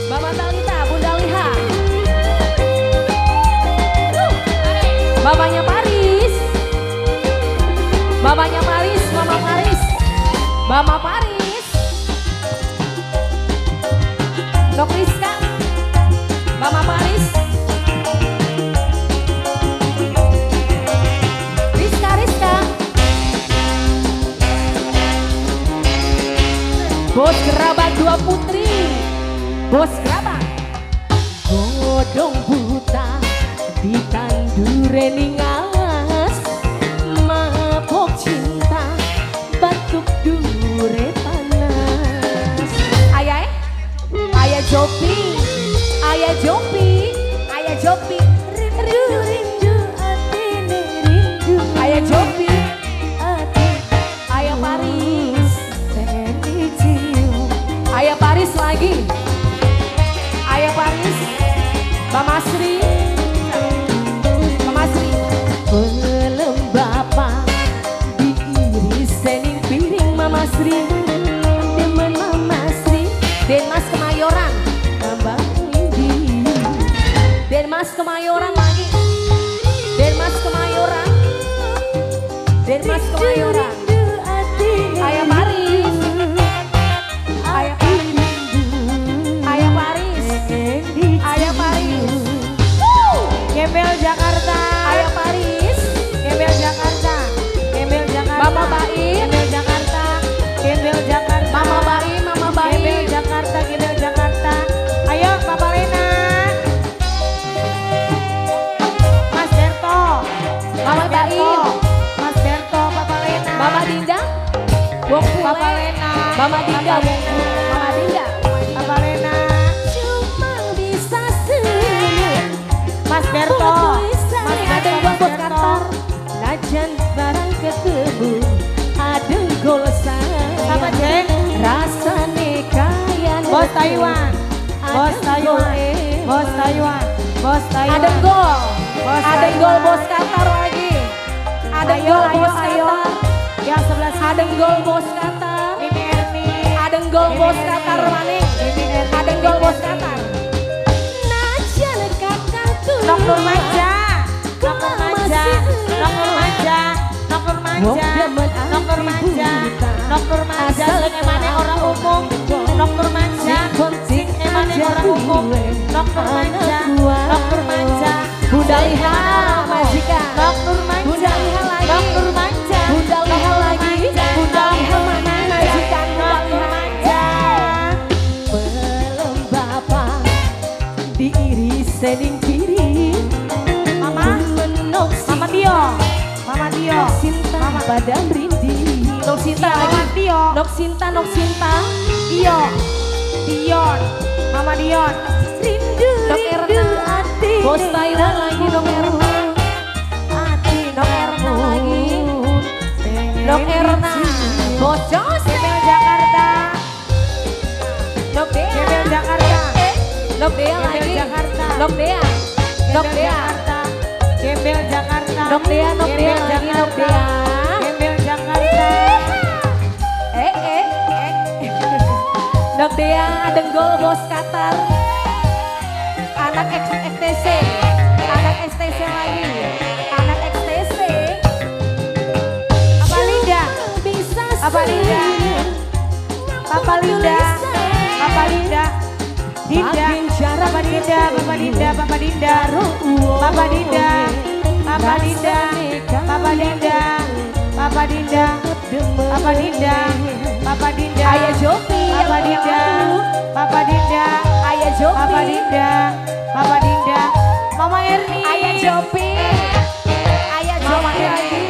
Mama Talita, Bunda Liha. Babanya Paris. Babanya Paris, Mama Paris. Mama Paris. Dok Rizka. Mama Paris. Rizka, Rizka. Bos kerabat dua putri. Bos kerabat. Godong buta ditandure ningas, mabok cinta batuk dure panas. Ayah Jopi, ayah Jopi, ayah Jopi, rindu rindu hati rindu, ayah Jopi, ayah Paris, ayah Paris lagi, ayah Paris, Mama Sri. Belum bapak diiris sening piring Mama Sri. Demen Mama Sri. Denmas Kemayoran. Nambah Indi. Denmas Kemayoran lagi. Denmas Kemayoran. Denmas Kemayoran. Ayah Paris. Ayah Paris. Ayah Paris. Ayah Paris. Gembel Jakarta. Ayah Paris. Gembel Jakarta. Gembel Jakarta. Mama Baim. Gembel Jakarta. Gembel Jakarta. Mama Baim, Mama Baim. Gembel Jakarta, Gembel Jakarta. Ayo Papa Lena. Mas Berto. Mama Baim. Mas Berto, Papa Lena. Mama Dinda. Wong Papa Lena. Mama Dinda. Mama Dinda. Papa Lena. Cuma bisa senyum. Mas Berto. Ada gol bos kantor, najan barang ketemu, ada gol apa Jeng? Rasane kaya Bos Taiwan, Bos Taiwan, Bos Taiwan, Bos Taiwan. Ada gol, ada gol bos Qatar lagi. Ada gol bos Qatar. Yang sebelah sini. Ada gol bos Qatar. Mimi Erni. Ada gol bos Qatar maning. Ada gol bos Qatar. Najan kakak tuh. Nok Nurmaja. Nok Nurmaja, Nok Nurmaja, Nok Nurmaja, Nok Nurmaja, Nok Nurmaja, sing emane orang umum, Nok Nurmaja, sing emane orang umum, Nok Nurmaja, Nok Nurmaja, Bunda Liha, majikan, Nok Nurmaja, Bunda Liha lagi, Nok Nurmaja, Bunda Liha lagi, Bunda Liha mana majikan, Nok Nurmaja. Belum bapak diiris sening piring. Mama Tio, Mama Tio, Sinta, Mama badan rinding. Nok Sinta lagi. Mama Tio, Nok Sinta, Nok Sinta. Tio, Dion, Mama Dion, Rindu, Nok Erna, Bos Taiwan lagi, Nok Erna. Nok Erna lagi. Nok Erna. Bos Jos. Gembel Jakarta, Nok Dea. Gembel Jakarta, Nok Dea Gembel lagi. Jakarta, Nok Dea. Nok Gembel Dea. Jakarta, Gembel Jakarta, Nok Dea, Nok Dea Gembel lagi, Nok Jakarta, Dea. Gembel Jakarta. Nok Dea ada gol bos Qatar. Anak XTC. Anak XTC lagi. Anak XTC. Apa Linda? Apa Linda? Papa Linda, Papa Linda, Dinda, Papa Dinda, Papa Dinda, Papa Dinda, Papa Dinda, Papa Dinda, Papa Dinda, Papa Dinda, Papa Dinda, Papa Dinda, Ayah Jopi. Papa Dinda, Papa Dinda, Ayah Jopi. Papa Dinda, Papa Dinda, Mama Erni, Ayah Jopi. Ayah Mama Jopi Erni, lagi.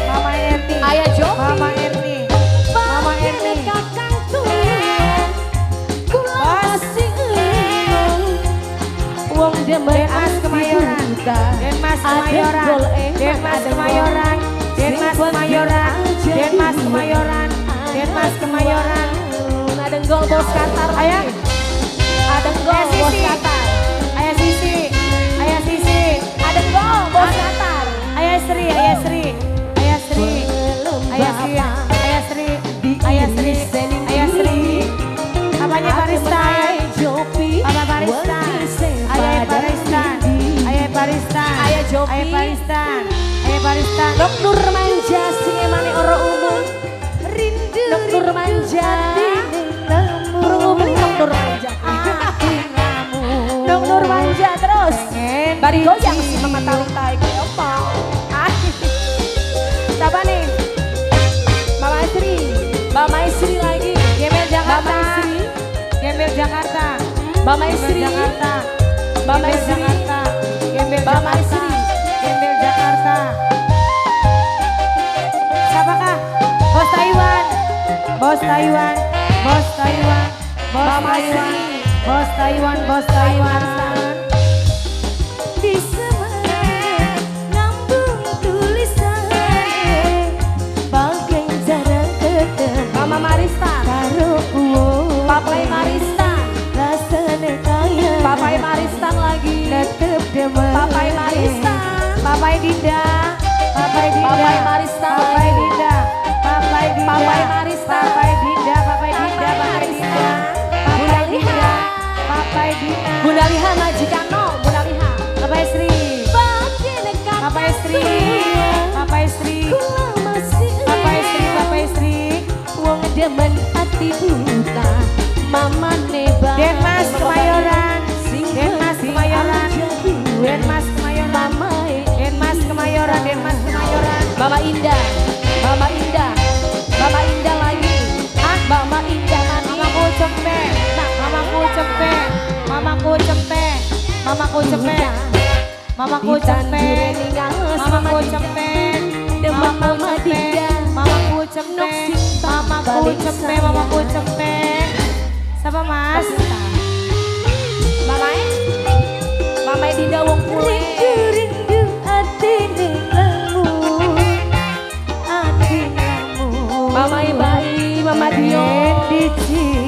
Mama Erni, Ayah Jopi. Mama Erni, Mama Erni. Wong Denmas Kemayoran, Denmas Kemayoran, Denmas Kemayoran, Denmas Kemayoran, Denmas Kemayoran, Denmas Kemayoran. Ada gol bos Qatar. Ayah, Ada gol bos Sisi, Qatar. Ayah Sisi, Ayah Sisi, Ada gol bos Qatar. Ayah Sri, Ayah Sri, Ayah Sri, Ayah Sri, Ayah Sri, Ayah Sri, Ayah Sri, Paristan. Ayo Paristan. Nok Nur Manja sing emane ora umum. Rindu. Nok Nur Manja. Perlu beli Nok Nur Manja. Nok Nur Manja terus. Bari goyang si Mama Talita iki apa? Siapa nih? Mama Istri. Mama Istri lagi. Gembel Jakarta. Mama Istri. Gembel Jakarta. Mama Istri. Jakarta. Mama Gembel Istri. Jakarta. Gembel Mama Jakarta. Istri. Gembel Jakarta. Siapakah? Bos Taiwan. Bos Taiwan. Bos Taiwan. Bos Mama Taiwan. Istri. Bos Taiwan. Bos Taiwan. Di sebelah lambung tulisan bagai jarang ketemu. Mama Marista. Karo Papai Marista. rasane kaya. Papai Marista lagi. Tetep demen. Papai Marista. Papai Dinda. Papai Dinda. Papai Marista. Papai Dinda. Papai Dinda. Papai Marista. Papai Dinda. Papai Dinda. Papai Dinda. Papai Dinda. Papai Dinda. Bunda Liha majikan no. Bunda Liha. Papai Sri. Papai Sri. Papai Sri. Papai Sri. Papai Sri. Wong demen hati buta. Mama neba. Denmas Kemayoran. Denmas Kemayoran. Denmas Kemayoran. Mama. Denmas Kemayoran. Denmas Kemayoran. Mama Indah. Mama Indah. Mama Indah lagi. Ah, Mama Indah mani. Mamaku cepet. Mamaku cepet. Mamaku cepet. Mamaku cepet. Mamaku cepet. Mamaku cepet. Mamaku cepet. Mamaku cepet. Mamaku cepet. Mamaku cepet. Siapa Mas? Mama Mama Dinda wong kue. Rindu atine lamu. Atine lamu. Mama Ibai, Mama Dio. Dici